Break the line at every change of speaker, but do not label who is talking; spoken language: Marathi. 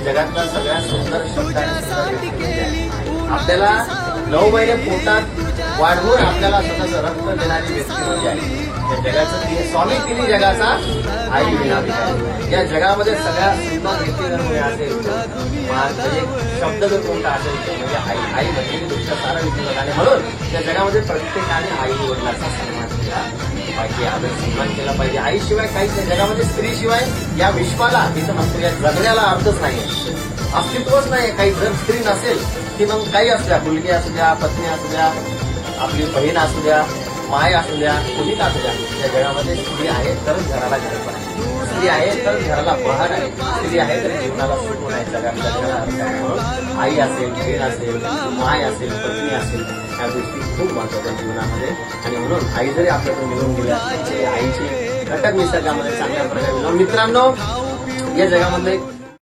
जगातला सगळ्यात सुंदर शब्द आहे. आपल्याला 9 महिने पोटात वाढवून आपल्याला स्वतःचं रक्त देणारी व्यक्ती म्हणजे आहे. या जगाचं ती स्वामी तिन्ही जगाचा आई विना भिकारी. या जगामध्ये सगळ्यात सुंदर व्यक्ती जर कोणी असेल म्हणजे शब्द जर कोणता असेल तर म्हणजे आई. आई म्हणजे तुमच्या सारा विचार. आणि म्हणून या जगामध्ये प्रत्येकाने आई वडिलांचा सन्मान केला पाहिजे, आदर सन्मान केला पाहिजे. आईशिवाय काहीच नाही जगामध्ये. स्त्रीशिवाय या विश्वाला तिथं नसतं, या जगण्याला अर्थच नाही, अस्तित्वच नाही. काही जर स्त्री नसेल की मग काही असू द्या, मुलगी असू द्या, पत्नी असू द्या, आपली बहीण असू द्या, माय असू द्या, कुणीच असू द्या, या जगामध्ये स्त्री आहे तरच घराला घरपण आहे, स्त्री आहे तर घराला बहार आहे, स्त्री आहे तर जीवनाला सुकून आहे. जगाला आई असेल, बहीण असेल, माय असेल, पत्नी असेल, या गोष्टी खूप महत्वाच्या जीवनामध्ये. आणि म्हणून आई जरी आपल्याकडून निघून गेली असते आईची घटक निसर्गामध्ये चांगल्या प्रकारे. मित्रांनो, या जगामध्ये